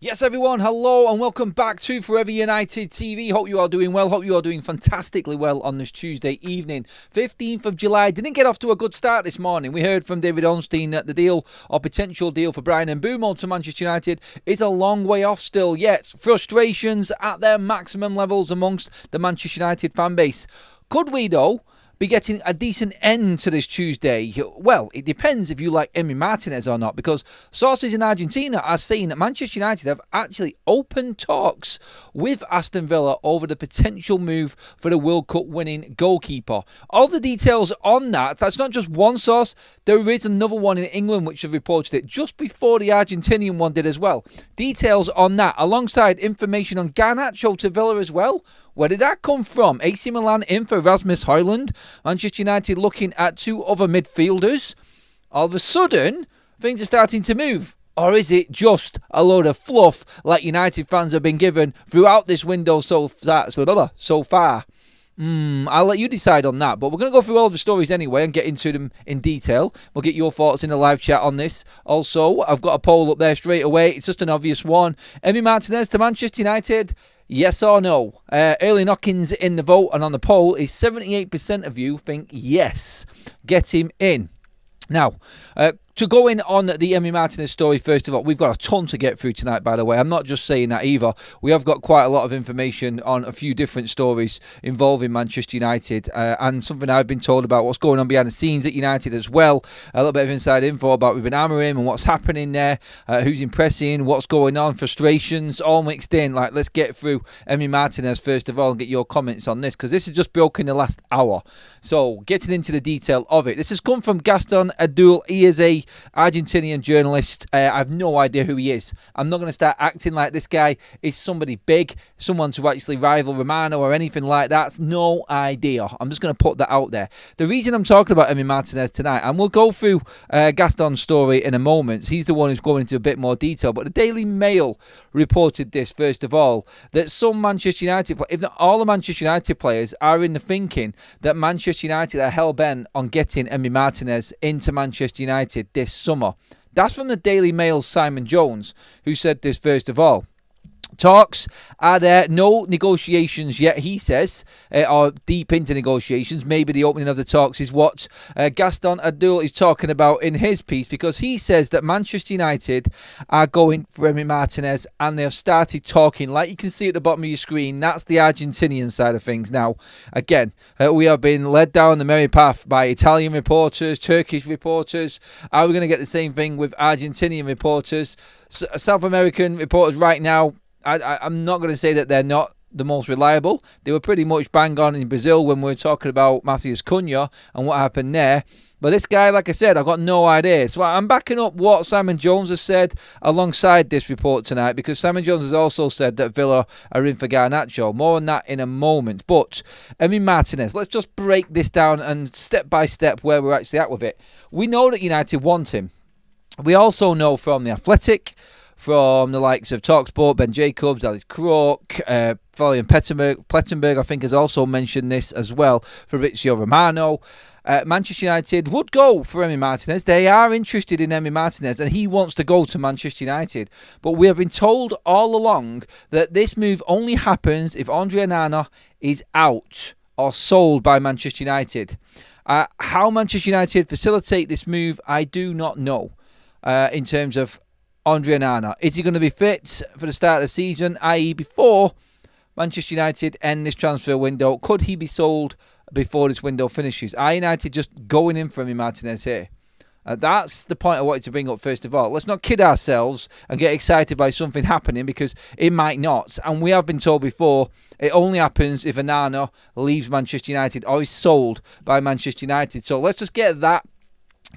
Yes, everyone, hello and welcome back to Forever United TV. Hope you are doing well. Hope you are doing fantastically well on this Tuesday evening. 15th of July. Didn't get off to a good start this morning. We heard from David Ornstein that the deal or potential deal for Brian Mbeumo to Manchester United is a long way off still. Yet, frustrations at their maximum levels amongst the Manchester United fan base. Could we, though, be getting a decent end to this Tuesday? Well, it depends if you like EMI Martinez or not, because sources in Argentina are saying that Manchester United have actually opened talks with Aston Villa over the potential move for the World Cup winning goalkeeper. All the details on that's not just one source. There is another one in England which have reported it just before the Argentinian one did as well. Details on that, alongside information on Garnacho to Villa as well. Where did that come from? AC Milan in for Rasmus Højlund. Manchester United looking at two other midfielders. All of a sudden, things are starting to move. Or is it just a load of fluff like United fans have been given throughout this window so far? I'll let you decide on that. But we're going to go through all the stories anyway and get into them in detail. We'll get your thoughts in the live chat on this. Also, I've got a poll up there straight away. It's just an obvious one. EMI Martinez to Manchester United. Yes or no? Early knockings in the vote and on the poll is 78% of you think yes. Get him in. Now, to go in on the EMI Martinez story, first of all, we've got a ton to get through tonight, by the way. I'm not just saying that either. We have got quite a lot of information on a few different stories involving Manchester United and something I've been told about what's going on behind the scenes at United as well. A little bit of inside info about Ruben Amorim and what's happening there, who's impressing, what's going on, frustrations, all mixed in. Let's get through EMI Martinez first of all and get your comments on this, because this has just broken the last hour. So, getting into the detail of it. This has come from Gaston Adul. He is a Argentinian journalist. I have no idea who he is. I'm not going to start acting like this guy is somebody big, someone to actually rival Romano or anything like that. No idea. I'm just going to put that out there. The reason I'm talking about EMI Martinez tonight, and we'll go through Gaston's story in a moment. He's the one who's going into a bit more detail. But the Daily Mail reported this, first of all, that some Manchester United, if not all the Manchester United players, are in the thinking that Manchester United are hell-bent on getting EMI Martinez into Manchester United this summer. That's from the Daily Mail's Simon Jones, who said this first of all. Talks are there, no negotiations yet, he says, or deep into negotiations. Maybe the opening of the talks is what Gaston Adul is talking about in his piece, because he says that Manchester United are going for EMI Martinez and they have started talking. Like you can see at the bottom of your screen, that's the Argentinian side of things. Now, again, we have been led down the merry path by Italian reporters, Turkish reporters. Are we going to get the same thing with Argentinian reporters? South American reporters right now, I'm not going to say that they're not the most reliable. They were pretty much bang on in Brazil when we were talking about Matheus Cunha and what happened there. But this guy, like I said, I've got no idea. So I'm backing up what Simon Jones has said alongside this report tonight, because Simon Jones has also said that Villa are in for Garnacho. More on that in a moment. But EMI Martinez, let's just break this down and step by step where we're actually at with it. We know that United want him. We also know from The Athletic, from the likes of TalkSport, Ben Jacobs, Alex Crook, Florian Plettenberg, I think, has also mentioned this as well, Fabrizio Romano. Manchester United would go for EMI Martinez. They are interested in EMI Martinez and he wants to go to Manchester United. But we have been told all along that this move only happens if Andre Onana is out or sold by Manchester United. How Manchester United facilitate this move, I do not know in terms of Andre Onana. Is he going to be fit for the start of the season, i.e. before Manchester United end this transfer window? Could he be sold before this window finishes? Are United just going in for EMI Martinez here? That's the point I wanted to bring up first of all. Let's not kid ourselves and get excited by something happening, because it might not. And we have been told before, it only happens if Onana leaves Manchester United or is sold by Manchester United. So let's just get that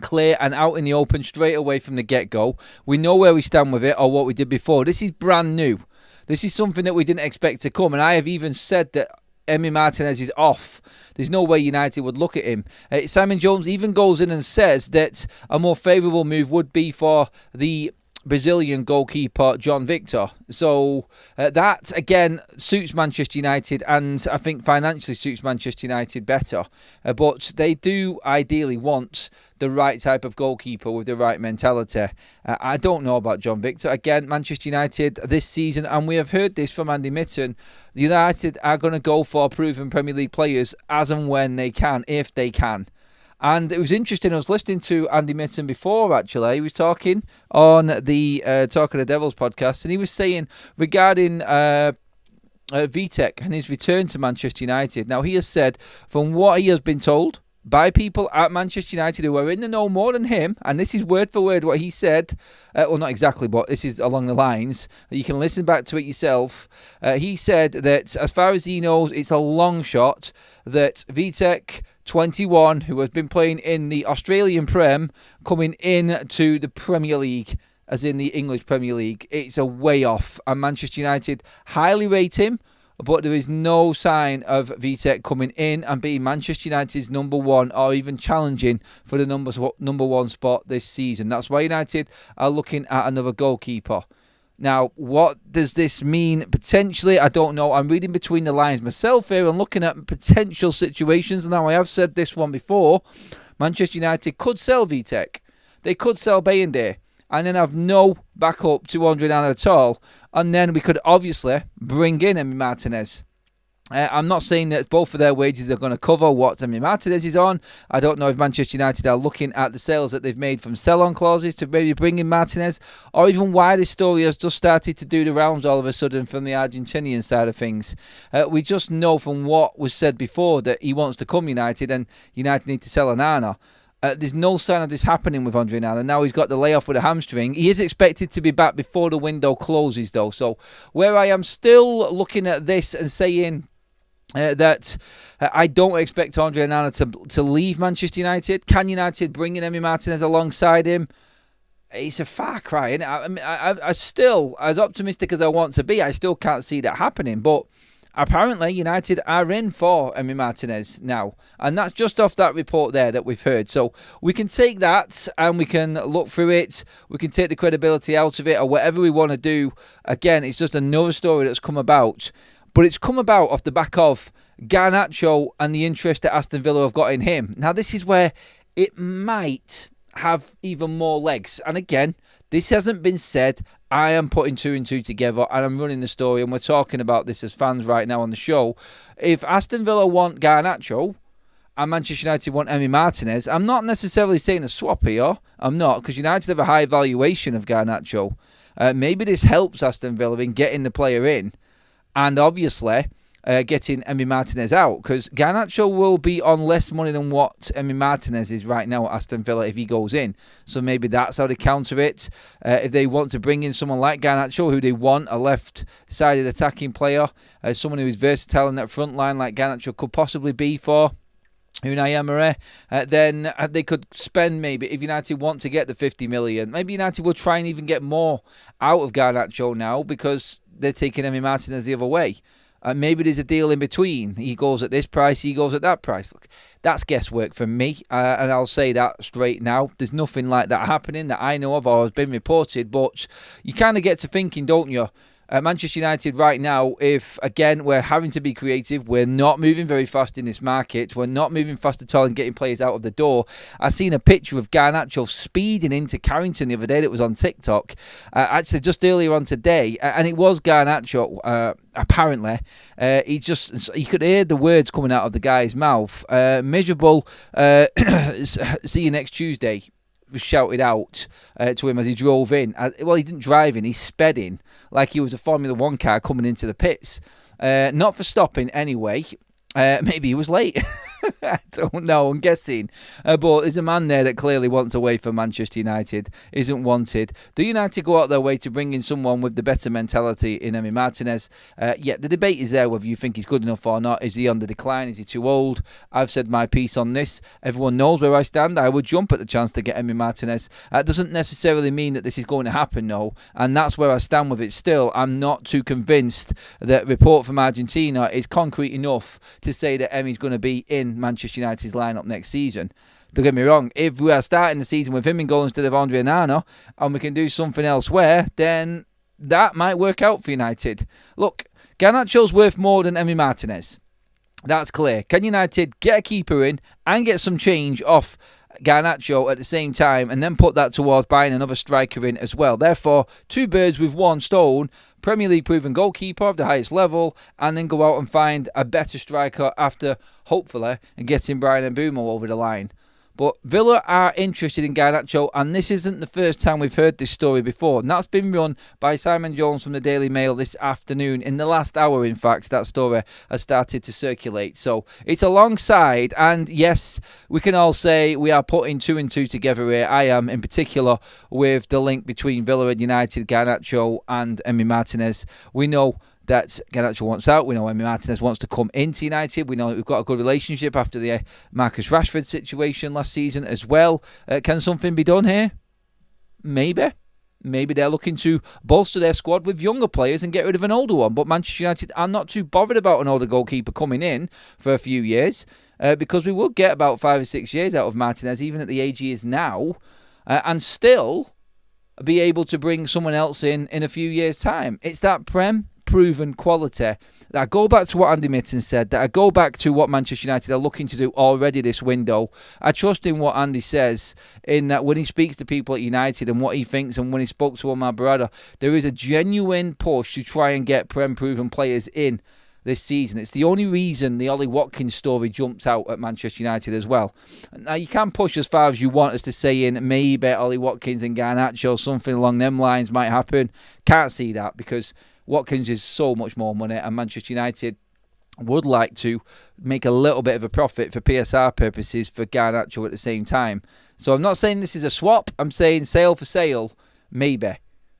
clear and out in the open straight away from the get-go. We know where we stand with it, or what we did before. This is brand new. This is something that we didn't expect to come, and I have even said that EMI Martinez is off. There's no way United would look at him. Simon Jones even goes in and says that a more favourable move would be for the Brazilian goalkeeper John Victor. So that, again, suits Manchester United, and I think financially suits Manchester United better. But they do ideally want the right type of goalkeeper with the right mentality. I don't know about John Victor. Again, Manchester United this season, and we have heard this from Andy Mitten, the United are going to go for proven Premier League players as and when they can, if they can. And it was interesting, I was listening to Andy Mitten before, actually. He was talking on the Talk of the Devils podcast, and he was saying regarding Vitek and his return to Manchester United. Now, he has said, from what he has been told by people at Manchester United who are in the know more than him, and this is word for word what he said, well, not exactly, but this is along the lines, you can listen back to it yourself. He said that as far as he knows, it's a long shot that Vitek, 21, who has been playing in the Australian Prem, coming in to the Premier League, as in the English Premier League. It's a way off, and Manchester United highly rate him, but there is no sign of Vitek coming in and being Manchester United's number one, or even challenging for the number one spot this season. That's why United are looking at another goalkeeper. Now, what does this mean potentially? I don't know. I'm reading between the lines myself here and looking at potential situations. Now, I have said this one before. Manchester United could sell Vitek. They could sell Bayende and then have no backup to Andre Nana at all. And then we could obviously bring in EMI Martinez. I'm not saying that both of their wages are going to cover what EMI Martinez is on. I don't know if Manchester United are looking at the sales that they've made from sell-on clauses to maybe bring in Martinez, or even why this story has just started to do the rounds all of a sudden from the Argentinian side of things. We just know from what was said before that he wants to come United, and United need to sell Onana. There's no sign of this happening with Andre Nana. Now he's got the layoff with a hamstring. He is expected to be back before the window closes, though. So where I am still looking at this and saying that I don't expect Andre Nana to leave Manchester United. Can United bring in EMI Martinez alongside him? It's a far cry, isn't it? I still, as optimistic as I want to be, I still can't see that happening. But apparently United are in for EMI Martinez now. And that's just off that report there that we've heard. So we can take that and we can look through it. We can take the credibility out of it, or whatever we want to do. Again, it's just another story that's come about. But it's come about off the back of Garnacho and the interest that Aston Villa have got in him. Now, this is where it might have even more legs. And again, this hasn't been said. I am putting two and two together and I'm running the story, and we're talking about this as fans right now on the show. If Aston Villa want Garnacho and Manchester United want EMI Martinez, I'm not necessarily saying a swap here. I'm not, because United have a high valuation of Garnacho. Maybe this helps Aston Villa in getting the player in. And obviously, getting EMI Martinez out, because Garnacho will be on less money than what EMI Martinez is right now at Aston Villa if he goes in. So maybe that's how they counter it. If they want to bring in someone like Garnacho, who they want, a left-sided attacking player, someone who is versatile in that front line like Garnacho could possibly be for Unai Emery, then they could spend, maybe, if United want to get the 50 million, maybe United will try and even get more out of Garnacho now, because they're taking EMI Martinez the other way. Maybe there's a deal in between. He goes at this price, he goes at that price. Look, that's guesswork from me, and I'll say that straight now. There's nothing like that happening that I know of or has been reported, but you kind of get to thinking, don't you? Manchester United right now, if, again, we're having to be creative, we're not moving very fast in this market, we're not moving fast at all and getting players out of the door. I seen a picture of Garnacho speeding into Carrington the other day that was on TikTok, actually just earlier on today, and it was Garnacho, apparently. He could hear the words coming out of the guy's mouth. Miserable, see you next Tuesday, was shouted out to him as he drove in. Well, he didn't drive in, he sped in like he was a Formula 1 car coming into the pits. Not for stopping anyway. Maybe he was late. I don't know, I'm guessing. But there's a man there that clearly wants away from Manchester United, isn't wanted. Do United go out their way to bring in someone with the better mentality in EMI Martinez? Yeah, the debate is there whether you think he's good enough or not. Is he on the decline? Is he too old? I've said my piece on this. Everyone knows where I stand. I would jump at the chance to get EMI Martinez. That doesn't necessarily mean that this is going to happen, no. And that's where I stand with it still. I'm not too convinced that report from Argentina is concrete enough to say that Emi's going to be in Manchester United's lineup next season. Don't get me wrong, if we are starting the season with him in goal instead of Andre Onana and we can do something elsewhere, then that might work out for United. Look, Garnacho's worth more than Emi Martinez. That's clear. Can United get a keeper in and get some change off Garnacho at the same time and then put that towards buying another striker in as well? Therefore, 2 birds with 1 stone, Premier League proven goalkeeper of the highest level, and then go out and find a better striker after, hopefully, getting Brian Mbeumo over the line. But Villa are interested in Garnacho, and this isn't the first time we've heard this story before. And that's been run by Simon Jones from the Daily Mail this afternoon. In the last hour, in fact, that story has started to circulate. So it's alongside, and yes, we can all say we are putting 2 and 2 together here. I am, in particular, with the link between Villa and United, Garnacho and Emi Martinez. We know that Garnacho wants out. We know Emi Martinez wants to come into United. We know that we've got a good relationship after the Marcus Rashford situation last season as well. Can something be done here? Maybe. Maybe they're looking to bolster their squad with younger players and get rid of an older one. But Manchester United are not too bothered about an older goalkeeper coming in for a few years because we will get about 5 or 6 years out of Martinez, even at the age he is now, and still be able to bring someone else in a few years' time. It's that proven quality that I go back to what Andy Mitten said, that I go back to what Manchester United are looking to do already this window. I trust in what Andy says, in that when he speaks to people at United and what he thinks, and when he spoke to Omar Barada, there is a genuine push to try and get proven players in this season. It's the only reason the Ollie Watkins story jumps out at Manchester United as well. Now, you can push as far as you want as to saying maybe Ollie Watkins and Garnacho, something along them lines might happen. Can't see that because Watkins is so much more money, and Manchester United would like to make a little bit of a profit for PSR purposes for Garnacho at the same time. So I'm not saying this is a swap. I'm saying sale for sale, maybe.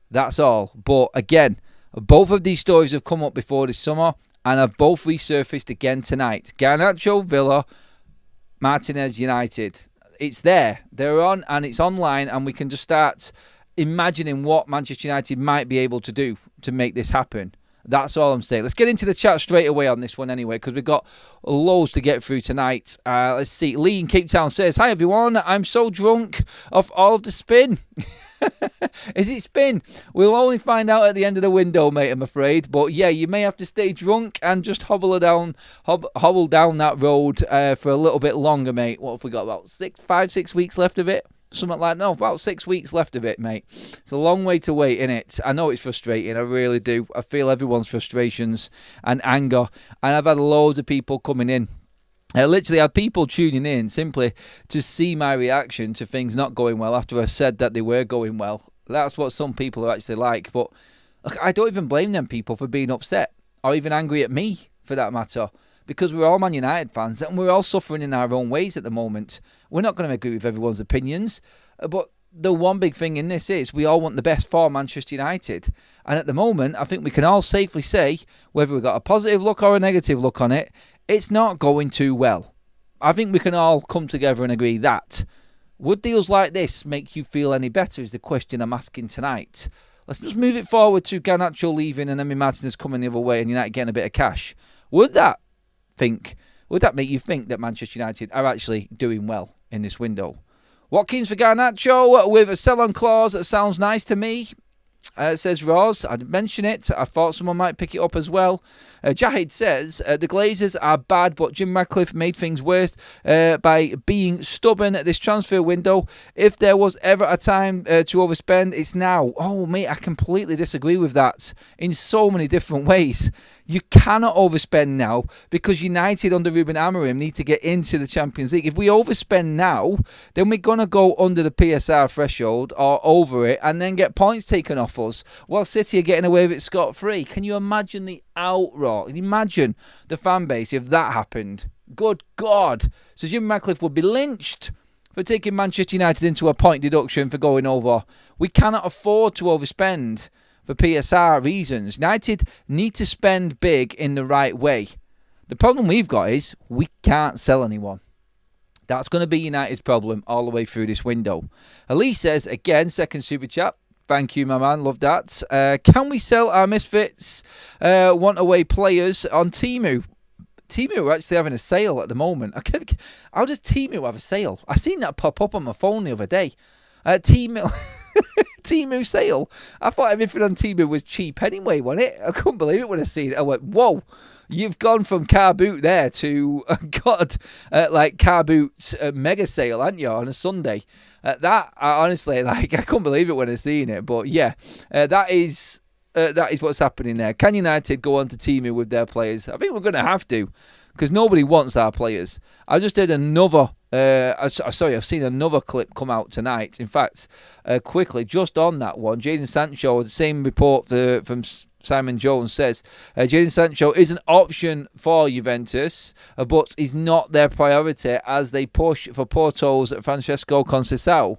That's all. But again, both of these stories have come up before this summer and have both resurfaced again tonight. Garnacho, Villa, Martinez, United. It's there. They're on, and it's online, and we can just start imagining what Manchester United might be able to do to make this happen. That's all I'm saying. Let's get into the chat straight away on this one anyway, because we've got loads to get through tonight. Let's see. Lee in Cape Town says, "Hi everyone, I'm so drunk off all of the spin." Is it spin? We'll only find out at the end of the window, mate, I'm afraid. But yeah, you may have to stay drunk and just hobble down that road for a little bit longer, mate. What have we got? About 5, 6 weeks left of it? Something like that. No, about 6 weeks left of it, mate. It's a long way to wait, innit? I know it's frustrating. I really do. I feel everyone's frustrations and anger. And I've had loads of people coming in. I literally had people tuning in simply to see my reaction to things not going well after I said that they were going well. That's what some people are actually like. But look, I don't even blame them people for being upset or even angry at me, for that matter. Because we're all Man United fans and we're all suffering in our own ways at the moment. We're not going to agree with everyone's opinions. But the one big thing in this is we all want the best for Manchester United. And at the moment, I think we can all safely say, whether we've got a positive look or a negative look on it, it's not going too well. I think we can all come together and agree that. Would deals like this make you feel any better is the question I'm asking tonight. Let's just move it forward to Garnacho leaving and Emi Martinez coming the other way and United getting a bit of cash. Would that make you think that Manchester United are actually doing well in this window? Watkins for Garnacho with a sell-on clause that sounds nice to me. Says Roz, I'd mention it. I thought someone might pick it up as well. Jahid says, the Glazers are bad, but Jim Ratcliffe made things worse by being stubborn at this transfer window. If there was ever a time to overspend, it's now. Oh, mate, I completely disagree with that in so many different ways. You cannot overspend now because United under Ruben Amorim need to get into the Champions League. If we overspend now, then we're going to go under the PSR threshold or over it and then get points taken off us while City are getting away with it scot-free. Can you imagine the outroar? Imagine the fan base if that happened. Good God. So Jim Ratcliffe would be lynched for taking Manchester United into a point deduction for going over. We cannot afford to overspend for PSR reasons. United need to spend big in the right way. The problem we've got is we can't sell anyone. That's going to be United's problem all the way through this window. Elise says, again, second super chat. Thank you, my man. Love that. Can we sell our misfits want away players on Temu? Timu are actually having a sale at the moment. How does Timu have a sale? I seen that pop up on my phone the other day. Timu sale. I thought everything on Timu was cheap anyway, wasn't it? I couldn't believe it when I seen it. I went, whoa, you've gone from car boot there to, like car boot mega sale, haven't you, on a Sunday? Honestly, like, I couldn't believe it when I seen it. But yeah, that is what's happening there. Can United go on to Timu with their players? I think we're going to have to, because nobody wants our players. I just did another... I've seen another clip come out tonight. In fact, quickly, just on that one, Jadon Sancho, the same report from Simon Jones says, Jadon Sancho is an option for Juventus, but is not their priority as they push for Porto's Francesco Conceição.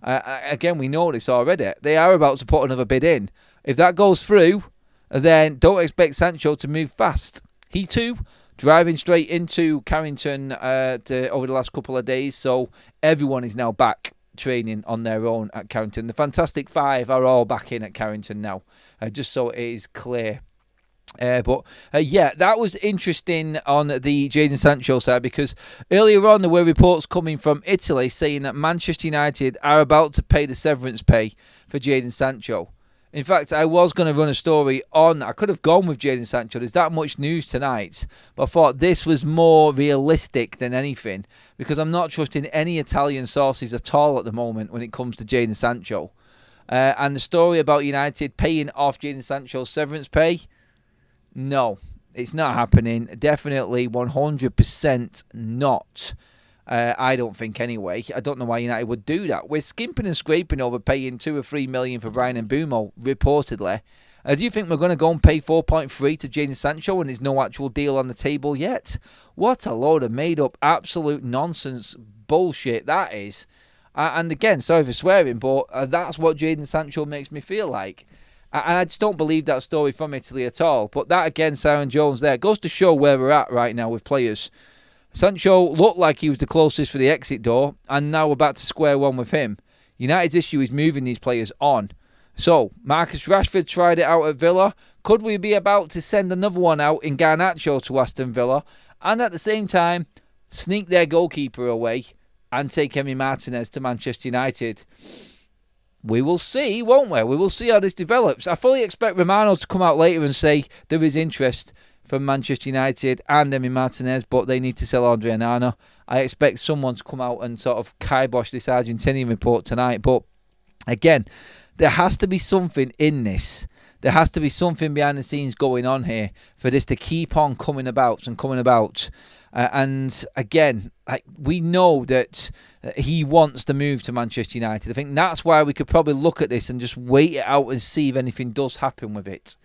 Again, we know this already. They are about to put another bid in. If that goes through, then don't expect Sancho to move fast. He too driving straight into Carrington over the last couple of days, so everyone is now back training on their own at Carrington. The Fantastic Five are all back in at Carrington now, just so it is clear. Yeah, that was interesting on the Jadon Sancho side, because earlier on there were reports coming from Italy saying that Manchester United are about to pay the severance pay for Jadon Sancho. In fact, I was going to run a story on... I could have gone with Jadon Sancho. There's that much news tonight. But I thought this was more realistic than anything, because I'm not trusting any Italian sources at all at the moment when it comes to Jadon Sancho. And the story about United paying off Jadon Sancho's severance pay? No, it's not happening. Definitely 100% not. I don't think anyway. I don't know why United would do that. We're skimping and scraping over paying 2 or 3 million for Brian Mbeumo, reportedly. Do you think we're going to go and pay 4.3 to Jadon Sancho when there's no actual deal on the table yet? What a load of made-up, absolute nonsense bullshit that is. And again, sorry for swearing, but that's what Jadon Sancho makes me feel like. And I just don't believe that story from Italy at all. But that, again, Simon Jones there, goes to show where we're at right now with players. Sancho looked like he was the closest for the exit door, and now we're back to square one with him. United's issue is moving these players on. So, Marcus Rashford tried it out at Villa. Could we be about to send another one out in Garnacho to Aston Villa, and at the same time, sneak their goalkeeper away and take EMI Martinez to Manchester United? We will see, won't we? We will see how this develops. I fully expect Romano to come out later and say there is interest from Manchester United and EMI Martinez, but they need to sell Andre Onana. I expect someone to come out and sort of kibosh this Argentinian report tonight. But again, there has to be something in this. There has to be something behind the scenes going on here for this to keep on coming about and coming about. And again, we know that he wants to move to Manchester United. I think that's why we could probably look at this and just wait it out and see if anything does happen with it.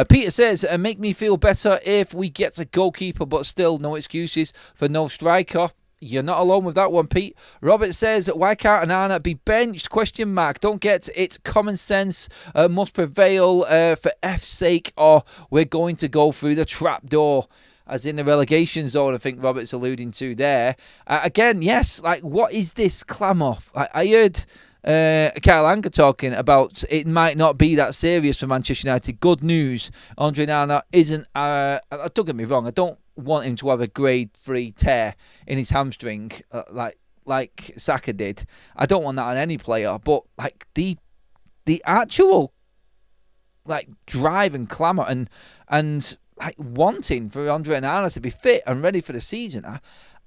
Peter says, make me feel better if we get a goalkeeper, but still no excuses for no striker. You're not alone with that one, Pete. Robert says, why can't Onana be benched? Question mark. Don't get it. Common sense must prevail for F's sake, or we're going to go through the trap door. As in the relegation zone, I think Robert's alluding to there. Again, yes, like, what is this clamour? I heard Carl Anker talking about it might not be that serious for Manchester United. Good news, Andre Onana isn't... don't get me wrong, I don't want him to have a grade 3 tear in his hamstring like Saka did. I don't want that on any player, but like the actual like drive and clamour and like wanting for Andre Onana to be fit and ready for the season.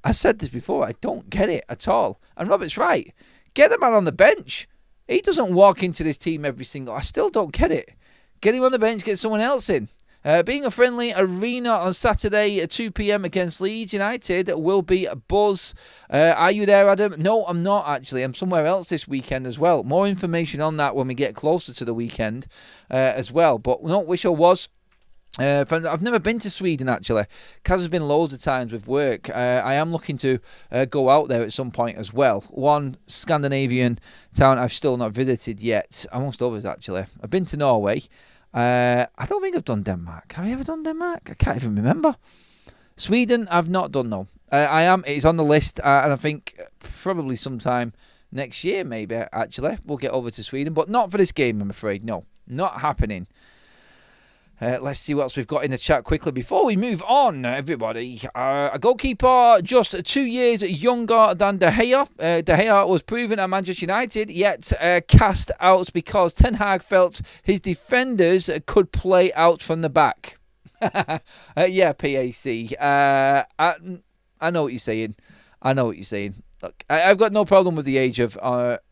I said this before, I don't get it at all. And Robert's right. Get the man on the bench. He doesn't walk into this team every single... I still don't get it. Get him on the bench, get someone else in. Being a friendly arena on Saturday at 2 p.m. against Leeds United will be a buzz. Are you there, Adam? No, I'm not actually. I'm somewhere else this weekend as well. More information on that when we get closer to the weekend as well. But no, wish I was. I've never been to Sweden actually. Kaz has been loads of times with work. I am looking to go out there at some point as well. One Scandinavian town I've still not visited yet, amongst others actually. I've been to Norway. I don't think I've done Denmark. Have I ever done Denmark? I can't even remember. Sweden I've not done though. It's on the list, and I think probably sometime next year maybe actually we'll get over to Sweden, but not for this game I'm afraid. No, not happening. Let's see what else we've got in the chat quickly before we move on, everybody. A goalkeeper just 2 years younger than De Gea. De Gea was proven at Manchester United, yet cast out because Ten Hag felt his defenders could play out from the back. Yeah, PAC. I know what you're saying. Look, I've got no problem with the age of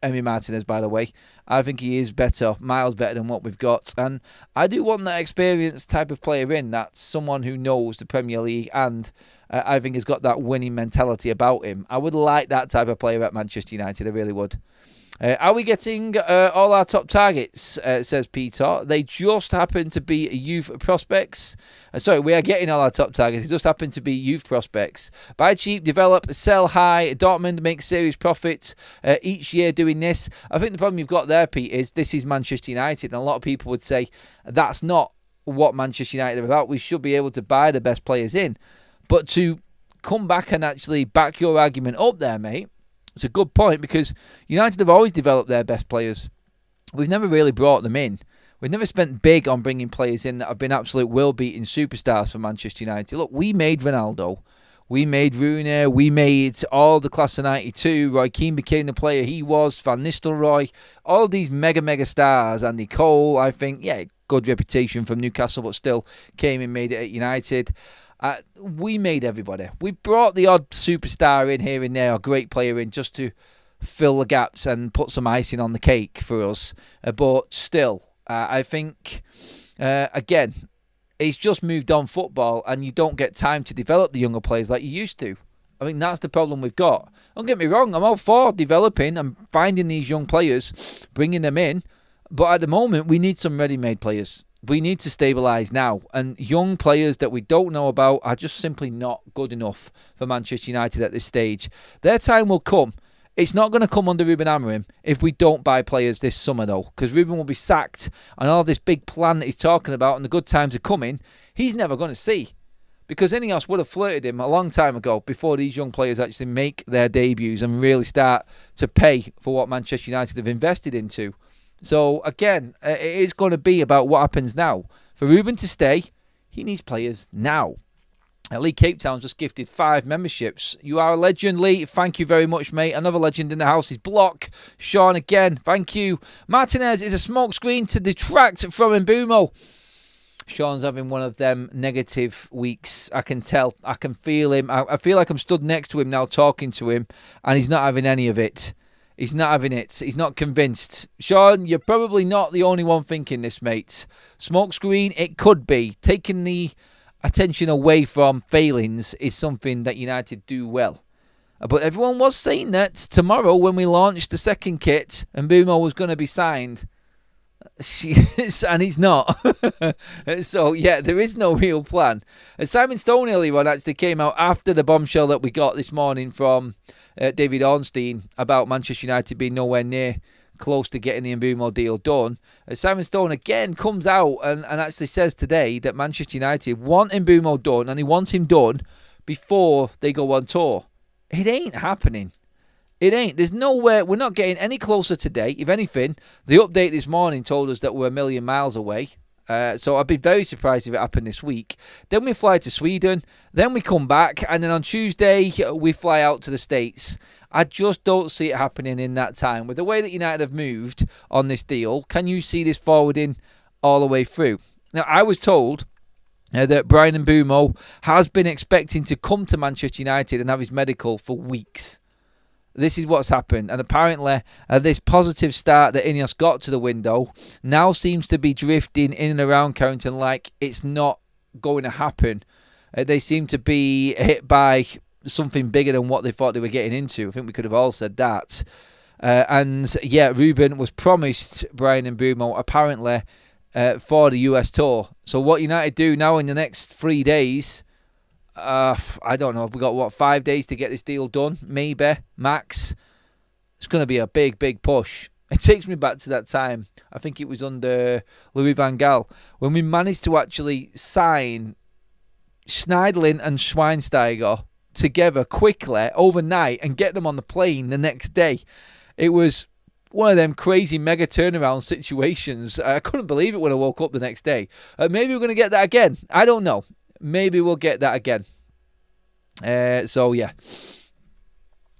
Emi Martinez, by the way. I think he is better, miles better than what we've got. And I do want that experienced type of player in. That's someone who knows the Premier League and I think has got that winning mentality about him. I would like that type of player at Manchester United. I really would. Are we getting all our top targets, says Peter. They just happen to be youth prospects. Sorry, we are getting all our top targets. They just happen to be youth prospects. Buy cheap, develop, sell high. Dortmund makes serious profits each year doing this. I think the problem you've got there, Pete, is this is Manchester United. And a lot of people would say that's not what Manchester United are about. We should be able to buy the best players in. But to come back and actually back your argument up there, mate, it's a good point because United have always developed their best players. We've never really brought them in. We've never spent big on bringing players in that have been absolute will-beating superstars for Manchester United. Look, we made Ronaldo. We made Rooney. We made all the class of 92. Roy Keane became the player he was. Van Nistelrooy. All these mega stars. Andy Cole, I think, yeah, good reputation from Newcastle, but still came and made it at United. We made everybody. We brought the odd superstar in here and there, a great player in, just to fill the gaps and put some icing on the cake for us. But still, I think, again, it's just moved on football and you don't get time to develop the younger players like you used to. I think that's the problem we've got. Don't get me wrong, I'm all for developing and finding these young players, bringing them in. But at the moment, we need some ready-made players. We need to stabilise now. And young players that we don't know about are just simply not good enough for Manchester United at this stage. Their time will come. It's not going to come under Ruben Amorim if we don't buy players this summer, though. Because Ruben will be sacked and all this big plan that he's talking about and the good times are coming, he's never going to see. Because Ineos would have flirted him a long time ago before these young players actually make their debuts and really start to pay for what Manchester United have invested into. So, again, it is going to be about what happens now. For Ruben to stay, he needs players now. Lee Cape Town just gifted 5 memberships. You are a legend, Lee. Thank you very much, mate. Another legend in the house is Block. Sean, again, thank you. Martinez is a smokescreen to detract from Mbumo. Sean's having one of them negative weeks. I can tell. I can feel him. I feel like I'm stood next to him now talking to him, and he's not having any of it. He's not having it. He's not convinced. Sean, you're probably not the only one thinking this, mate. Smokescreen, it could be. Taking the attention away from failings is something that United do well. But everyone was saying that tomorrow when we launched the second kit and Mbumo was going to be signed. And he's not. So, yeah, there is no real plan. Simon Stone earlier on actually came out after the bombshell that we got this morning from David Ornstein about Manchester United being nowhere near close to getting the Mbumo deal done. Simon Stone again comes out and actually says today that Manchester United want Mbumo done and he wants him done before they go on tour. It ain't happening. It ain't. There's nowhere. We're not getting any closer today. If anything, the update this morning told us that we're a million miles away. So I'd be very surprised if it happened this week. Then we fly to Sweden. Then we come back. And then on Tuesday, we fly out to the States. I just don't see it happening in that time. With the way that United have moved on this deal, can you see this forwarding all the way through? Now, I was told that Bryan Mbumo has been expecting to come to Manchester United and have his medical for weeks. This is what's happened. And apparently, this positive start that Ineos got to the window now seems to be drifting in and around Carrington like it's not going to happen. They seem to be hit by something bigger than what they thought they were getting into. I think we could have all said that. And yeah, Ruben was promised Bryan Mbumo apparently for the US tour. So what United do now in the next 3 days... I don't know. We've got, 5 days to get this deal done? Maybe. Max. It's going to be a big push. It takes me back to that time. I think it was under Louis van Gaal. When we managed to actually sign Schneiderlin and Schweinsteiger together quickly, overnight, and get them on the plane the next day. It was one of them crazy mega turnaround situations. I couldn't believe it when I woke up the next day. Maybe we're going to get that again. I don't know. Maybe we'll get that again. So, yeah.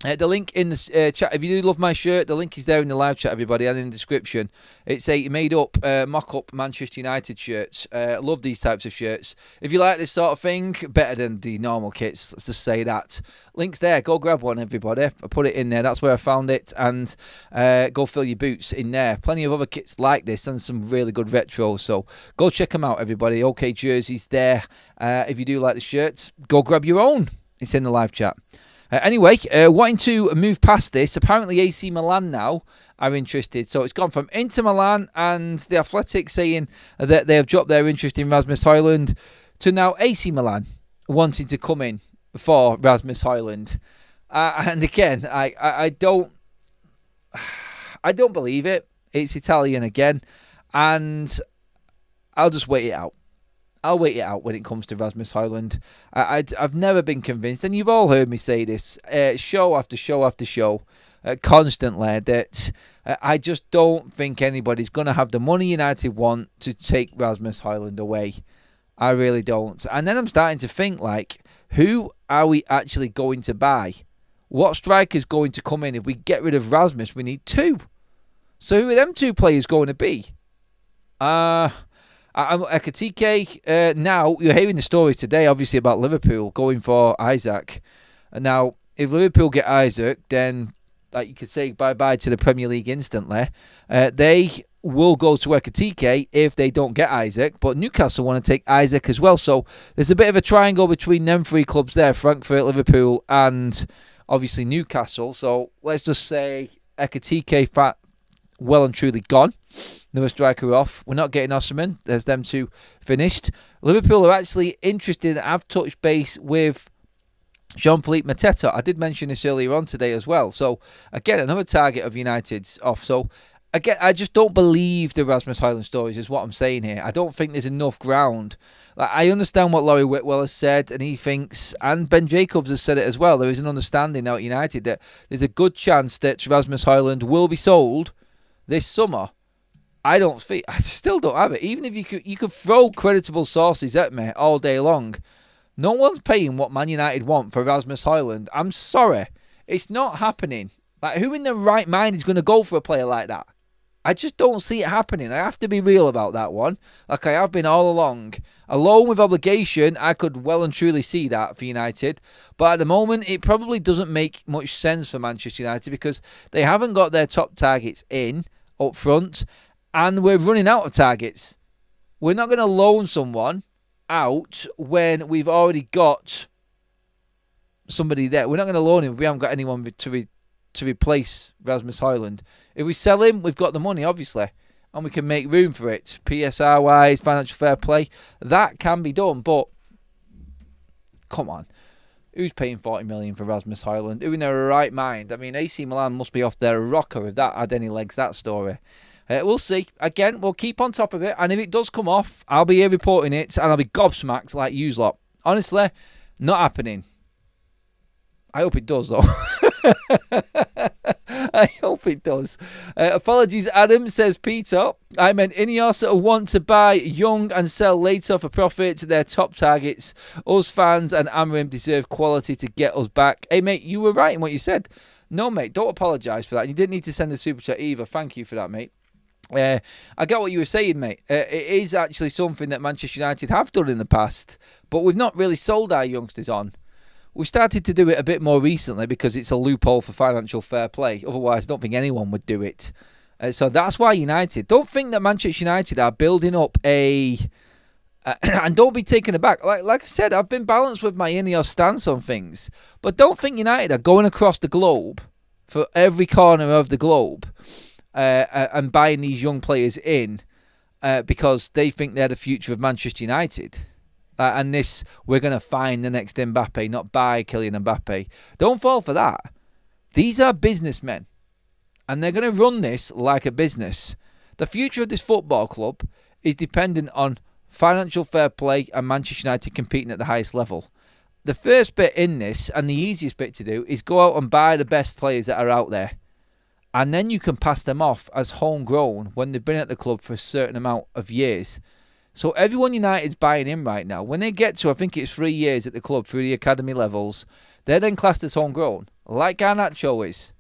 The link in the chat, if you do love my shirt, the link is there in the live chat, everybody, and in the description. It's a made-up, mock-up Manchester United shirts. Love these types of shirts. If you like this sort of thing, better than the normal kits, let's just say that. Link's there. Go grab one, everybody. I put it in there. That's where I found it. And go fill your boots in there. Plenty of other kits like this and some really good retros. So go check them out, everybody. OK Jerseys there. If you do like the shirts, go grab your own. It's in the live chat. Anyway, wanting to move past this, apparently AC Milan now are interested. So it's gone from Inter Milan and the Athletic saying that they have dropped their interest in Rasmus Højlund to now AC Milan wanting to come in for Rasmus Højlund. And again, I don't believe it. It's Italian again, and I'll just wait it out. I'll wait it out when it comes to Rasmus Højlund. I've never been convinced, and you've all heard me say this show after show after show, constantly, that I just don't think anybody's going to have the money United want to take Rasmus Højlund away. I really don't. And then I'm starting to think, like, who are we actually going to buy? What striker's going to come in? If we get rid of Rasmus, we need two. So who are them two players going to be? Ekitike, now, you're hearing the stories today, obviously, about Liverpool going for Isaac. Now, if Liverpool get Isaac, then, like, you could say bye-bye to the Premier League instantly. They will go to Ekitike if they don't get Isaac, but Newcastle want to take Isaac as well. So there's a bit of a triangle between them three clubs there, Frankfurt, Liverpool, and obviously Newcastle. So let's just say Ekitike well and truly gone. Another striker off. We're not getting Osimhen. There's them two finished. Liverpool are actually interested and have touched base with Jean-Philippe Mateta. I did mention this earlier on today as well. So, again, another target of United's off. So, again, I just don't believe the Rasmus Højlund stories is what I'm saying here. I don't think there's enough ground. Like, I understand what Laurie Whitwell has said, and he thinks, and Ben Jacobs has said it as well, there is an understanding now at United that there's a good chance that Rasmus Højlund will be sold this summer. I still don't have it. Even if you could throw creditable sources at me all day long, no one's paying what Man United want for Rasmus Højlund. I'm sorry. It's not happening. Like, who in their right mind is going to go for a player like that? I just don't see it happening. I have to be real about that one, like I have been all along. Alone with obligation, I could well and truly see that for United. But at the moment, it probably doesn't make much sense for Manchester United because they haven't got their top targets in up front. And we're running out of targets. We're not going to loan someone out when we've already got somebody there. We're not going to loan him if we haven't got anyone to replace Rasmus Højlund. If we sell him, we've got the money, obviously. And we can make room for it. PSR-wise, financial fair play. That can be done. But, come on. Who's paying 40 million for Rasmus Højlund? Who in their right mind? I mean, AC Milan must be off their rocker if that had any legs, that story. We'll see. Again, we'll keep on top of it. And if it does come off, I'll be here reporting it. And I'll be gobsmacked like yous lot. Honestly, not happening. I hope it does, though. I hope it does. Apologies, Adam, says Peter. I meant Ineos want to buy Young and sell later for profit. They're top targets. Us fans and Amorim deserve quality to get us back. Hey, mate, you were right in what you said. No, mate, don't apologise for that. You didn't need to send a super chat either. Thank you for that, mate. I get what you were saying, mate. It is actually something that Manchester United have done in the past, but we've not really sold our youngsters on. We started to do it a bit more recently because it's a loophole for financial fair play. Otherwise, I don't think anyone would do it. So that's why United. Don't think that Manchester United are building up a... and don't be taken aback. Like I said, I've been balanced with my Ineos stance on things. But don't think United are going across the globe, for every corner of the globe, and buying these young players in because they think they're the future of Manchester United. And this, we're going to find the next Mbappe, not buy Kylian Mbappe. Don't fall for that. These are businessmen. And they're going to run this like a business. The future of this football club is dependent on financial fair play and Manchester United competing at the highest level. The first bit in this, and the easiest bit to do, is go out and buy the best players that are out there. and then you can pass them off as homegrown when they've been at the club for a certain amount of years. So everyone United's buying in right now, when they get to, I think it's 3 years at the club through the academy levels, they're then classed as homegrown, like Garnacho is.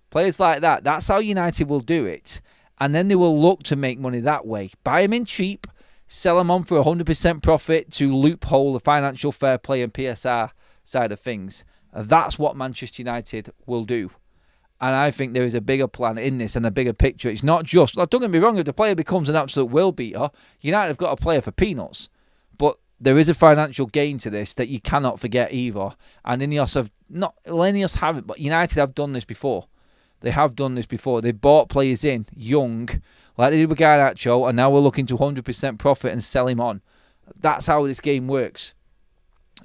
Players like that, that's how United will do it. And then they will look to make money that way. Buy them in cheap, sell them on for 100% profit to loophole the financial fair play and PSR side of things. That's what Manchester United will do. And I think there is a bigger plan in this and a bigger picture. It's not just, don't get me wrong, if the player becomes an absolute will beater, United have got a player for peanuts. But there is a financial gain to this that you cannot forget either. And Ineos haven't, but United have done this before. They have done this before. They bought players in young, like they did with Garnacho, and now we're looking to 100% profit and sell him on. That's how this game works.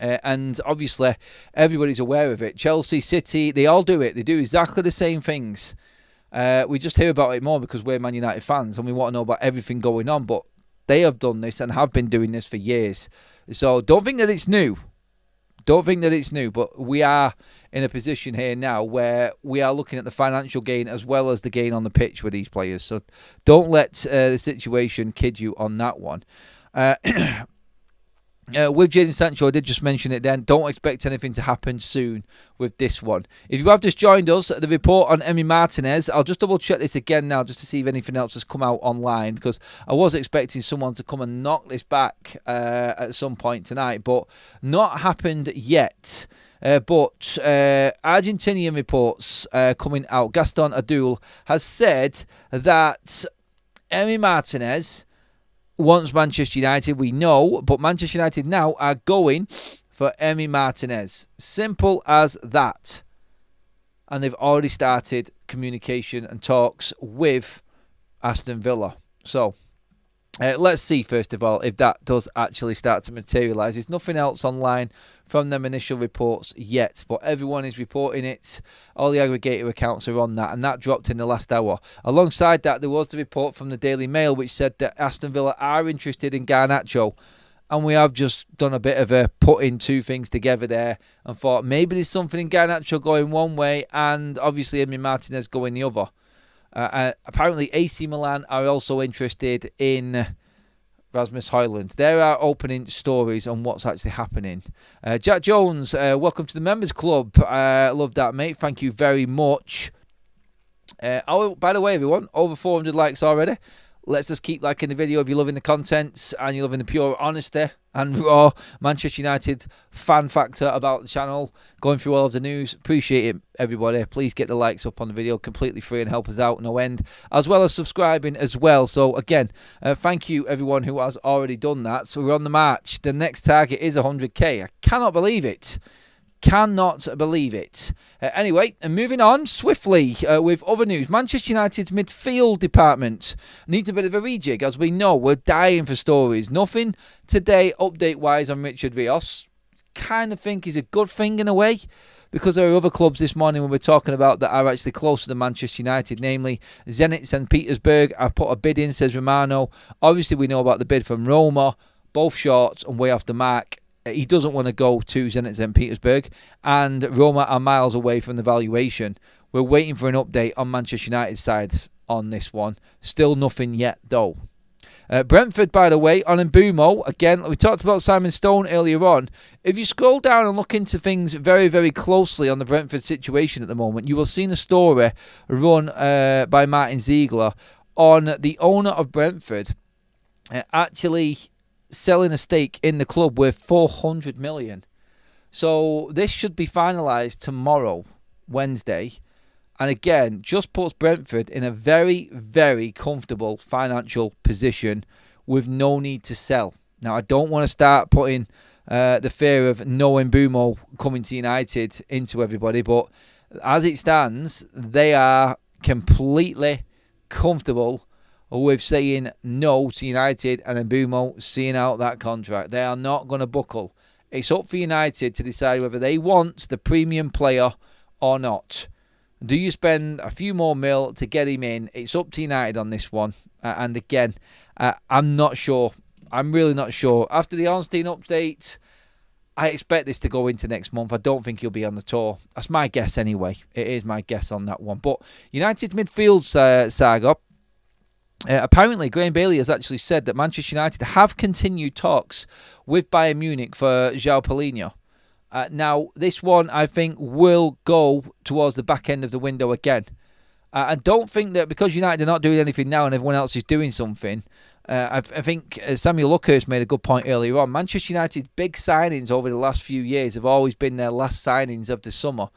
And obviously, everybody's aware of it. Chelsea, City, they all do it. They do exactly the same things. We just hear about it more because we're Man United fans and we want to know about everything going on. But they have done this and have been doing this for years. So don't think that it's new. Don't think that it's new. But we are in a position here now where we are looking at the financial gain as well as the gain on the pitch with these players. So don't let the situation kid you on that one. With Jadon Sancho, I did just mention it then. Don't expect anything to happen soon with this one. If you have just joined us, the report on EMI Martinez, I'll just double check this again now just to see if anything else has come out online, because I was expecting someone to come and knock this back at some point tonight, but not happened yet. But Argentinian reports coming out. Gaston Adul has said that EMI Martinez wants Manchester United, we know, but Manchester United now are going for EMI Martinez. Simple as that. And they've already started communication and talks with Aston Villa. So, let's see, first of all, if that does actually start to materialise. There's nothing else online from them initial reports yet, but everyone is reporting it. All the aggregator accounts are on that, and that dropped in the last hour. Alongside that, there was the report from the Daily Mail, which said that Aston Villa are interested in Garnacho, and we have just done a bit of a putting two things together there and thought maybe there's something in Garnacho going one way and obviously EMI Martinez going the other. Apparently AC Milan are also interested in Rasmus Højlund. There are opening stories on what's actually happening. Jack Jones, welcome to the Members Club. Love that, mate. Thank you very much. By the way, everyone, over 400 likes already. Let's just keep liking the video if you're loving the content and you're loving the pure honesty and raw Manchester United fan factor about the channel, going through all of the news. Appreciate it, everybody. Please get the likes up on the video, completely free, and help us out no end, as well as subscribing as well. So again, thank you everyone who has already done that. So we're on the march. The next target is 100k. I cannot believe it. Cannot believe it. Anyway, and moving on swiftly with other news. Manchester United's midfield department needs a bit of a rejig. As we know, we're dying for stories. Nothing today update-wise on Richard Rios. Kind of think is a good thing in a way, because there are other clubs this morning when we're talking about that are actually closer to Manchester United, namely Zenit St. Petersburg. I've put a bid in, says Romano. Obviously, we know about the bid from Roma. Both short and way off the mark. He doesn't want to go to Zenit St. Petersburg, and Roma are miles away from the valuation. We're waiting for an update on Manchester United's side on this one. Still nothing yet, though. Brentford, by the way, on Mbumo. Again, we talked about Simon Stone earlier on. If you scroll down and look into things very, very closely on the Brentford situation at the moment, you will see a story run by Martin Ziegler on the owner of Brentford actually selling a stake in the club worth 400 million. So this should be finalised tomorrow, Wednesday. And again, just puts Brentford in a very, very comfortable financial position with no need to sell. Now, I don't want to start putting the fear of no Mbumo coming to United into everybody, but as it stands, they are completely comfortable with saying no to United and Mbumo seeing out that contract. They are not going to buckle. It's up for United to decide whether they want the premium player or not. Do you spend a few more mil to get him in? It's up to United on this one. And again, I'm not sure. I'm really not sure. After the Ornstein update, I expect this to go into next month. I don't think he'll be on the tour. That's my guess anyway. It is my guess on that one. But United midfield saga. Apparently, Graham Bailey has actually said that Manchester United have continued talks with Bayern Munich for João Palhinha. Now, this one, I think, will go towards the back end of the window again. I don't think that because United are not doing anything now and everyone else is doing something, I think Samuel Luckhurst made a good point earlier on. Manchester United's big signings over the last few years have always been their last signings of the summer.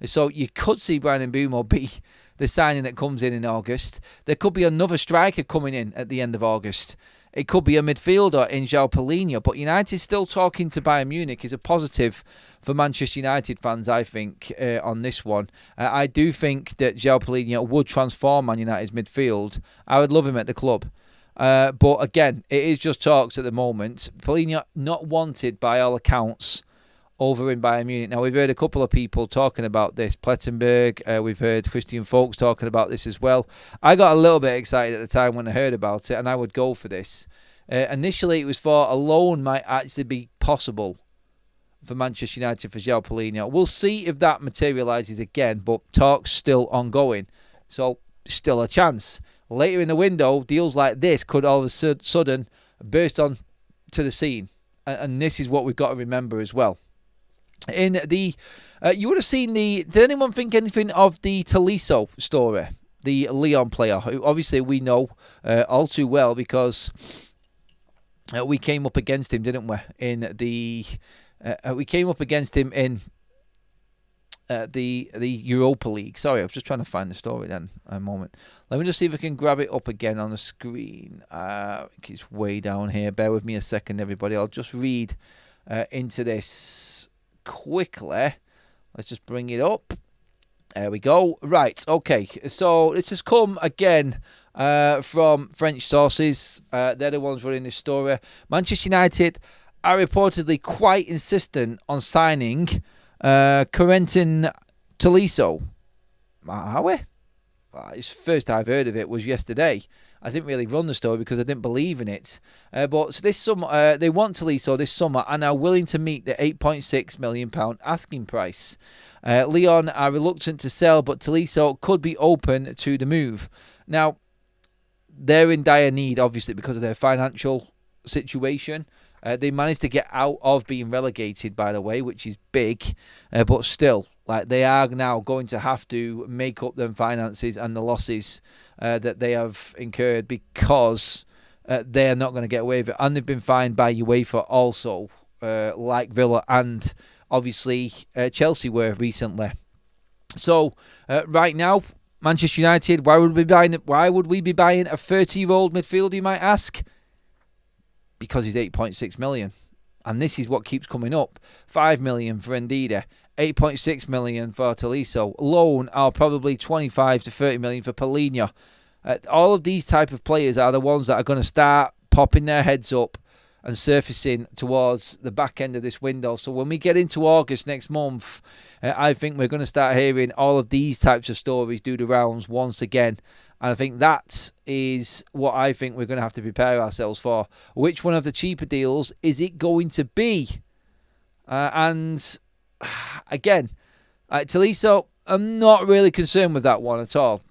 So you could see Bryan Mbeumo be the signing that comes in August. There could be another striker coming in at the end of August. It could be a midfielder in João Palhinha, but United still talking to Bayern Munich is a positive for Manchester United fans, I think, on this one. I do think that João Palhinha would transform Man United's midfield. I would love him at the club. But again, it is just talks at the moment. Palhinha not wanted by all accounts over in Bayern Munich. Now, we've heard a couple of people talking about this. Plettenberg, we've heard Christian Folks talking about this as well. I got a little bit excited at the time when I heard about it, and I would go for this. Initially, it was for a loan might actually be possible for Manchester United for João Palhinha. We'll see if that materialises again, but talks still ongoing. So, still a chance. Later in the window, deals like this could all of a sudden burst on to the scene. And this is what we've got to remember as well. In the, you would have seen did anyone think anything of the Tolisso story? The Lyon player, who obviously we know all too well because we came up against him, didn't we? We came up against him in the Europa League. Sorry, I was just trying to find the story then. A moment. Let me just see if I can grab it up again on the screen. It's way down here. Bear with me a second, everybody. I'll just read into this quickly. Let's just bring it up. There we go. Right, okay. So this has come again from French sources. They're the ones running this story. Manchester United are reportedly quite insistent on signing Corentin Tolisso. Are we? It's the first I've heard of it was yesterday. I didn't really run the story because I didn't believe in it. But so this summer, they want Tolisso this summer and are willing to meet the £8.6 million asking price. Lyon are reluctant to sell, but Tolisso could be open to the move. Now, they're in dire need, obviously, because of their financial situation. They managed to get out of being relegated, by the way, which is big. But still, they are now going to have to make up them finances and the losses that they have incurred because they're not going to get away with it. And they've been fined by UEFA also, like Villa and obviously Chelsea were recently. So right now, Manchester United, why would we be buying a 30-year-old midfielder, you might ask? Because he's 8.6 million. And this is what keeps coming up. 5 million for Ndidi. 8.6 million for Tolisso. Loan are probably 25 to 30 million for Palhinha. All of these type of players are the ones that are going to start popping their heads up and surfacing towards the back end of this window. So when we get into August next month, I think we're going to start hearing all of these types of stories do the rounds once again. And I think that is what I think we're going to have to prepare ourselves for. Which one of the cheaper deals is it going to be? And again, Tolisso, I'm not really concerned with that one at all.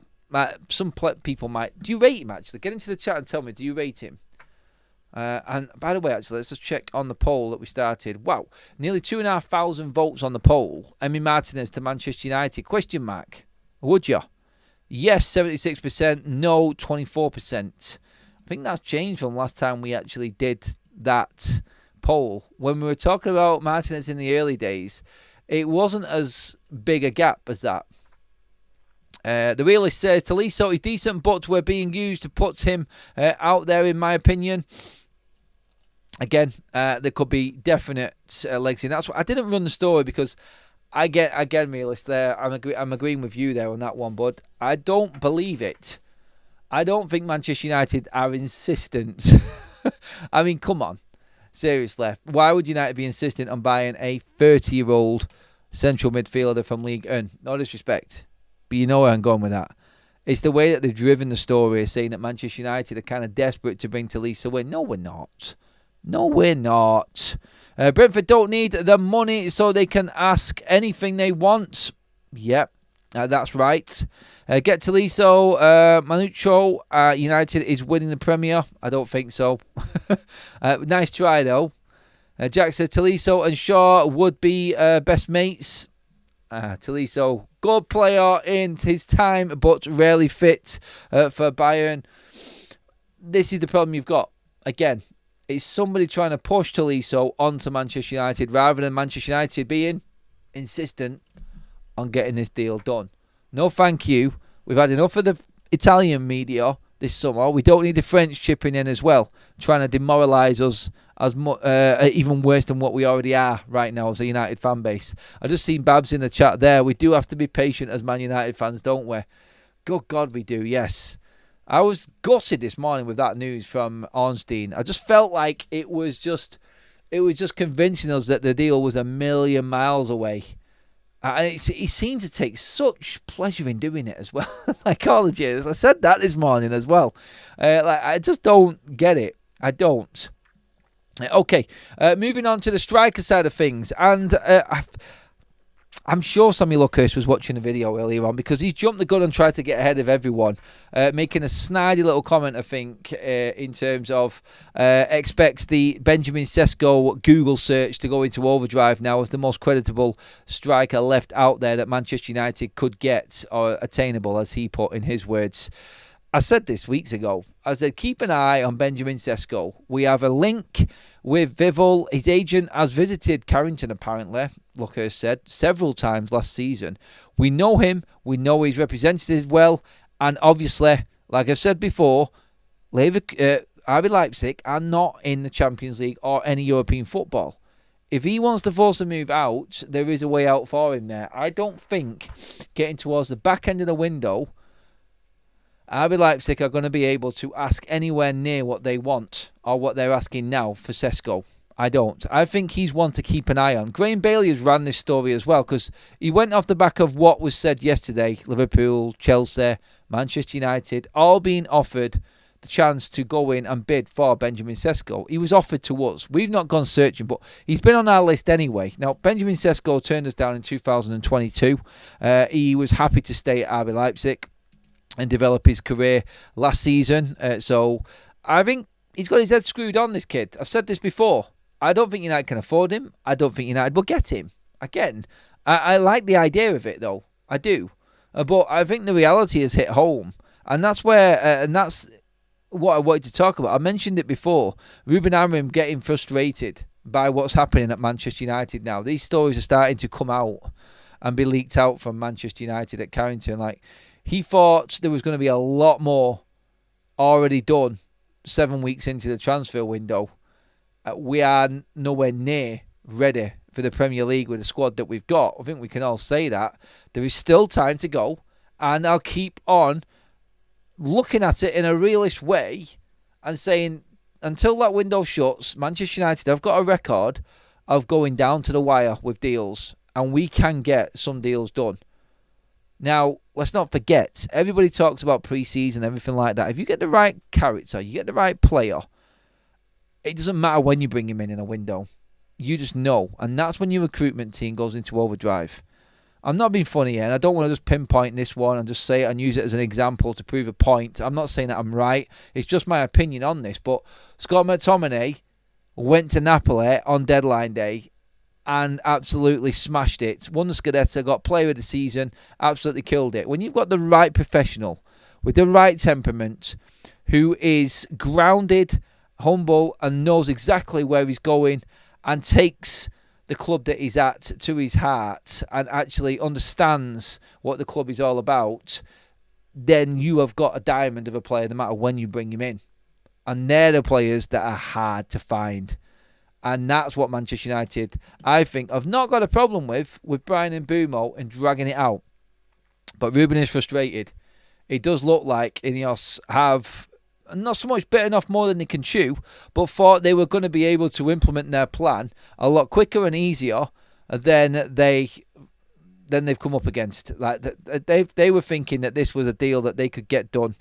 Some people might. Do you rate him, actually? Get into the chat and tell me, do you rate him? And by the way, actually, let's just check on the poll that we started. Wow, nearly 2,500 votes on the poll. EMI Martinez to Manchester United? Question mark. Would you? Yes, 76%. No, 24%. I think that's changed from last time we actually did that poll. When we were talking about Martinez in the early days, it wasn't as big a gap as that. The realist says Tolisso is decent, but we're being used to put him out there, in my opinion. Again, there could be definite legs in. That's what I didn't run the story because again, realist there. I'm agreeing with you there on that one, bud. I don't believe it. I don't think Manchester United are insistent. I mean, come on. Seriously. Why would United be insistent on buying a 30-year-old central midfielder from League One? No disrespect. But you know where I'm going with that. It's the way that they've driven the story, saying that Manchester United are kind of desperate to bring Tolisso in. No, we're not. No, we're not. Brentford don't need the money, so they can ask anything they want. Yep, that's right. Get Tolisso, Manucho, United is winning the Premier. I don't think so. Nice try, though. Jack says Tolisso and Shaw would be best mates. Tolisso, good player in his time, but rarely fit for Bayern. This is the problem you've got. Again, it's somebody trying to push Tolisso onto Manchester United rather than Manchester United being insistent on getting this deal done. No thank you. We've had enough of the Italian media this summer. We don't need the French chipping in as well, trying to demoralise us as even worse than what we already are right now as a United fan base. I just seen Babs in the chat there. We do have to be patient as Man United fans, don't we? Good God, we do, yes. I was gutted this morning with that news from Ornstein. I just felt like it was just convincing us that the deal was a million miles away. And he seemed to take such pleasure in doing it as well. Like all the years. I said that this morning as well. I just don't get it. I don't. Okay, moving on to the striker side of things. And I'm sure Sammy Luckhurst was watching the video earlier on because he's jumped the gun and tried to get ahead of everyone, making a snidey little comment, I think, in terms of expects the Benjamin Sesko Google search to go into overdrive now as the most creditable striker left out there that Manchester United could get or attainable, as he put in his words. I said this weeks ago. I said, keep an eye on Benjamin Sesko. We have a link with Vival. His agent has visited Carrington, apparently, Luckhurst said, several times last season. We know him. We know his representative well. And obviously, like I've said before, RB Leipzig are not in the Champions League or any European football. If he wants to force a move out, there is a way out for him there. I don't think getting towards the back end of the window, RB Leipzig are going to be able to ask anywhere near what they want or what they're asking now for Sesko. I don't. I think he's one to keep an eye on. Graham Bailey has ran this story as well because he went off the back of what was said yesterday. Liverpool, Chelsea, Manchester United, all being offered the chance to go in and bid for Benjamin Sesko. He was offered to us. We've not gone searching, but he's been on our list anyway. Now, Benjamin Sesko turned us down in 2022. He was happy to stay at RB Leipzig and develop his career last season. So I think he's got his head screwed on, this kid. I've said this before. I don't think United can afford him. I don't think United will get him. Again, I like the idea of it, though. I do. But I think the reality has hit home. And that's where, and that's what I wanted to talk about. I mentioned it before. Ruben Amorim getting frustrated by what's happening at Manchester United now. These stories are starting to come out and be leaked out from Manchester United at Carrington. Like, he thought there was going to be a lot more already done 7 weeks into the transfer window. We are nowhere near ready for the Premier League with the squad that we've got. I think we can all say that. There is still time to go, and I'll keep on looking at it in a realist way and saying, until that window shuts, Manchester United have got a record of going down to the wire with deals, and we can get some deals done. Now, let's not forget, everybody talks about pre-season, everything like that. If you get the right character, you get the right player, it doesn't matter when you bring him in a window. You just know. And that's when your recruitment team goes into overdrive. I'm not being funny here, and I don't want to just pinpoint this one and just say it and use it as an example to prove a point. I'm not saying that I'm right. It's just my opinion on this. But Scott McTominay went to Napoli on deadline day and absolutely smashed it. Won the Scudetto, got player of the season, absolutely killed it. When you've got the right professional with the right temperament who is grounded, humble, and knows exactly where he's going and takes the club that he's at to his heart and actually understands what the club is all about, then you have got a diamond of a player no matter when you bring him in. And they're the players that are hard to find. And that's what Manchester United, I think, have not got a problem with Brian and Bumo and dragging it out. But Ruben is frustrated. It does look like Ineos have not so much bitten off more than they can chew, but thought they were going to be able to implement their plan a lot quicker and easier than they've come up against. Like they were thinking that this was a deal that they could get done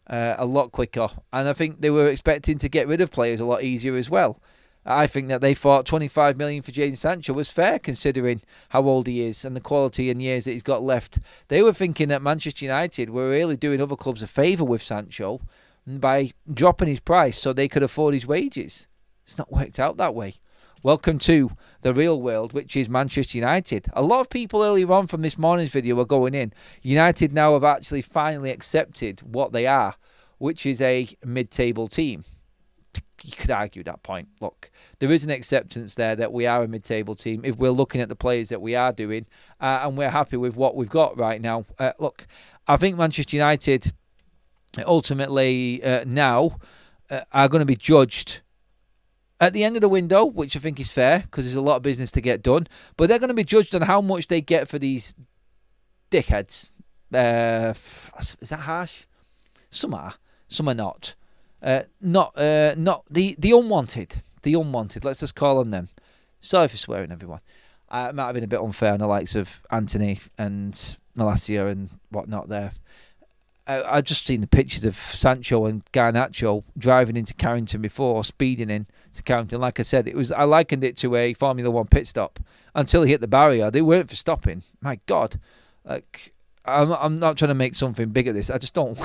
a lot quicker, and I think they were expecting to get rid of players a lot easier as well. I think that they thought 25 million for Jadon Sancho was fair, considering how old he is and the quality and years that he's got left. They were thinking that Manchester United were really doing other clubs a favour with Sancho by dropping his price so they could afford his wages. It's not worked out that way. Welcome to the real world, which is Manchester United. A lot of people earlier on from this morning's video were going in. United now have actually finally accepted what they are, which is a mid-table team. You could argue that point. Look, there is an acceptance there that we are a mid-table team if we're looking at the players that we are doing, and we're happy with what we've got right now. Look, I think Manchester United ultimately now are going to be judged at the end of the window, which I think is fair because there's a lot of business to get done, but they're going to be judged on how much they get for these dickheads. Is that harsh? Some are not. Not the unwanted. The unwanted. Let's just call them. Sorry for swearing, everyone. It might have been a bit unfair on the likes of Anthony and Malacia and whatnot there. I've just seen the pictures of Sancho and Garnacho driving into Carrington before, speeding in to Carrington. Like I said, I likened it to a Formula One pit stop until he hit the barrier. They weren't for stopping. My God, like I'm not trying to make something big of this. I just don't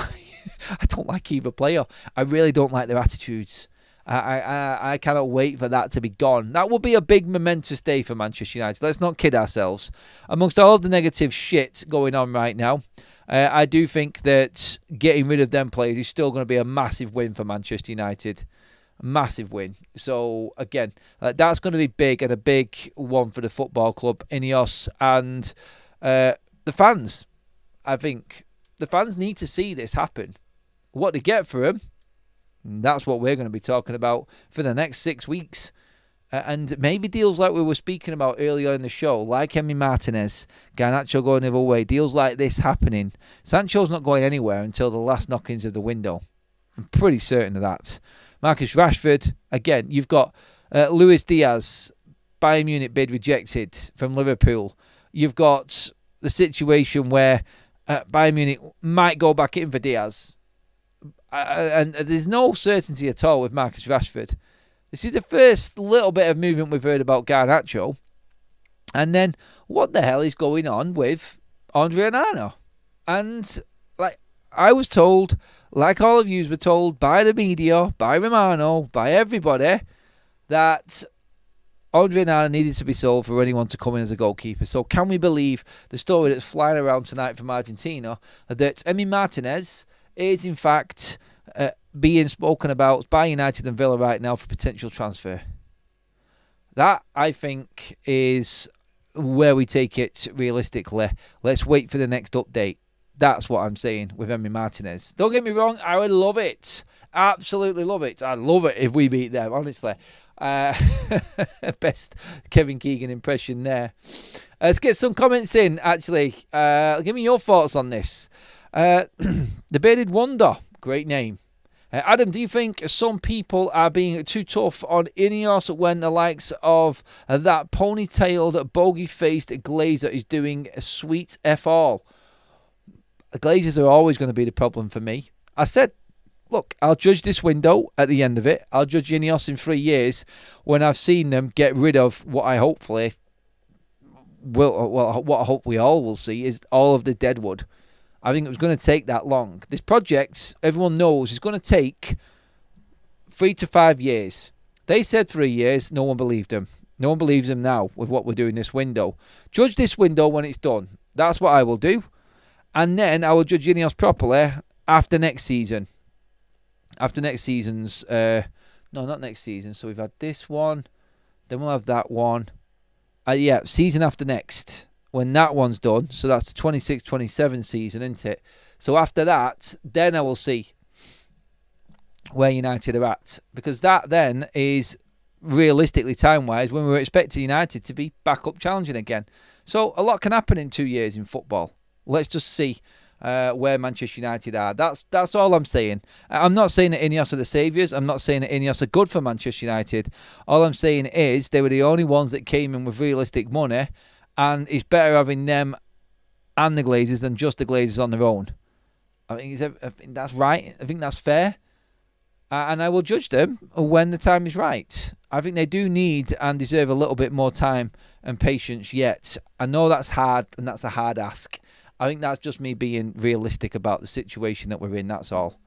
I don't like either player. I really don't like their attitudes. I cannot wait for that to be gone. That will be a big momentous day for Manchester United. Let's not kid ourselves. Amongst all of the negative shit going on right now, I do think that getting rid of them players is still going to be a massive win for Manchester United. Massive win. So, again, that's going to be big and a big one for the football club, Ineos, and the fans. I think the fans need to see this happen. What they get for them, that's what we're going to be talking about for the next 6 weeks. And maybe deals like we were speaking about earlier in the show, like EMI Martinez, Garnacho going the other way, deals like this happening. Sancho's not going anywhere until the last knockings of the window. I'm pretty certain of that. Marcus Rashford, again, you've got Luis Diaz, Bayern Munich bid rejected from Liverpool. You've got the situation where Bayern Munich might go back in for Diaz. And there's no certainty at all with Marcus Rashford. This is the first little bit of movement we've heard about Garnacho. And then, what the hell is going on with Andre Onana? And, like, I was told, like all of you were told by the media, by Romano, by everybody, that Andre Onana needed to be sold for anyone to come in as a goalkeeper. So can we believe the story that's flying around tonight from Argentina, that EMI Martinez is, in fact, being spoken about by United and Villa right now for potential transfer? That, I think, is where we take it realistically. Let's wait for the next update. That's what I'm saying with EMI Martinez. Don't get me wrong, I would love it. Absolutely love it. I'd love it if we beat them, honestly. Best Kevin Keegan impression there. Let's get some comments in, actually. Give me your thoughts on this. The Bearded Wonder, great name. Adam, do you think some people are being too tough on Ineos when the likes of that ponytailed, bogey-faced Glazer is doing a sweet F all? Glazers are always going to be the problem for me. I said, look, I'll judge this window at the end of it. I'll judge Ineos in 3 years when I've seen them get rid of what I hopefully will, what I hope we all will see is all of the deadwood. I think it was going to take that long. This project, everyone knows, is going to take 3 to 5 years. They said 3 years. No one believed them. No one believes them now with what we're doing this window. Judge this window when it's done. That's what I will do. And then I will judge Ineos properly after next season. After next season's... no, not next season. So we've had this one. Then we'll have that one. Yeah, season after next. When that one's done, so that's the 26-27 season, isn't it? So after that, then I will see where United are at. Because that then is, realistically, time-wise, when we were expecting United to be back up challenging again. So a lot can happen in 2 years in football. Let's just see where Manchester United are. That's all I'm saying. I'm not saying that Ineos are the saviours. I'm not saying that Ineos are good for Manchester United. All I'm saying is they were the only ones that came in with realistic money, and it's better having them and the Glazers than just the Glazers on their own. I think that's right. I think that's fair. and I will judge them when the time is right. I think they do need and deserve a little bit more time and patience yet. I know that's hard, and that's a hard ask. I think that's just me being realistic about the situation that we're in, that's all.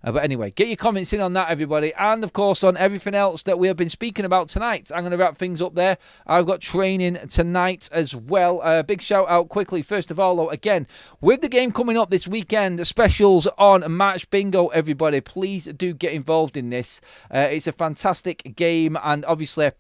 But anyway, get your comments in on that, everybody. And, of course, on everything else that we have been speaking about tonight. I'm going to wrap things up there. I've got training tonight as well. Big shout-out quickly. First of all, though, again, with the game coming up this weekend, the specials on Match Bingo, everybody. Please do get involved in this. It's a fantastic game, and obviously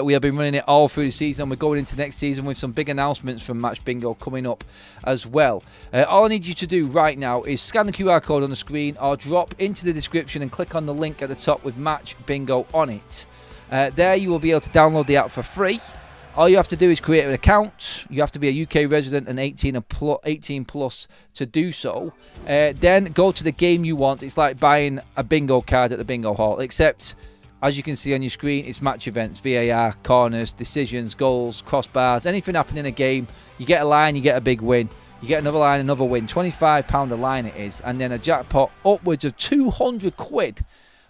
we have been running it all through the season. We're going into next season with some big announcements from Match Bingo coming up as well. All I need you to do right now is scan the QR code on the screen or drop into the description and click on the link at the top with Match Bingo on it. There you will be able to download the app for free. All you have to do is create an account. You have to be a UK resident and 18 plus to do so. Then go to the game you want. It's like buying a bingo card at the bingo hall, except, as you can see on your screen, it's match events, VAR, corners, decisions, goals, crossbars, anything happening in a game. You get a line, you get a big win. You get another line, another win. £25 a line it is. And then a jackpot upwards of 200 quid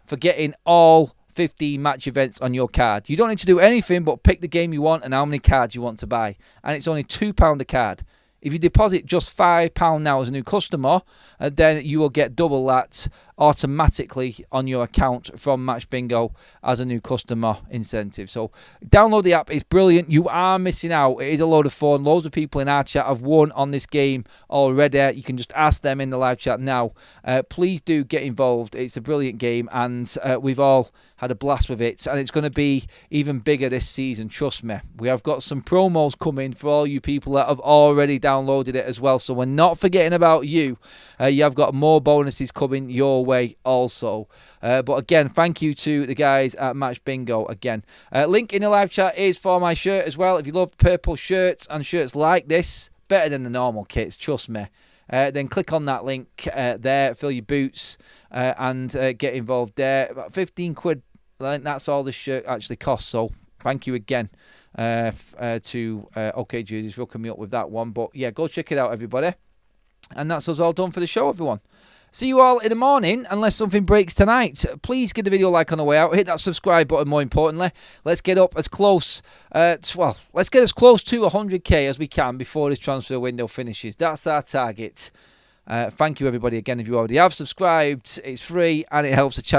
for getting all 15 match events on your card. You don't need to do anything but pick the game you want and how many cards you want to buy. And it's only £2 a card. If you deposit just £5 now as a new customer, then you will get double that automatically on your account from Match Bingo as a new customer incentive. So download the app. It's brilliant. You are missing out. It is a load of fun. Loads of people in our chat have won on this game already. You can just ask them in the live chat now. Please do get involved. It's a brilliant game, and we've all had a blast with it, and it's going to be even bigger this season, trust me. We have got some promos coming for all you people that have already downloaded it as well, so we're not forgetting about you. You have got more bonuses coming your way also. But again, thank you to the guys at Match Bingo again. Link in the live chat is for my shirt as well. If you love purple shirts and shirts like this, better than the normal kits, trust me. Then click on that link there, fill your boots, and get involved there. About 15 quid, I think that's all this shirt actually costs. So thank you again to OK Judy's for hooking me up with that one. But yeah, go check it out, everybody. And that's us all done for the show, everyone. See you all in the morning, unless something breaks tonight. Please give the video a like on the way out. Hit that subscribe button, more importantly. Let's get up as close, let's get as close to 100k as we can before this transfer window finishes. That's our target. Thank you, everybody, again, if you already have subscribed. It's free, and it helps the channel.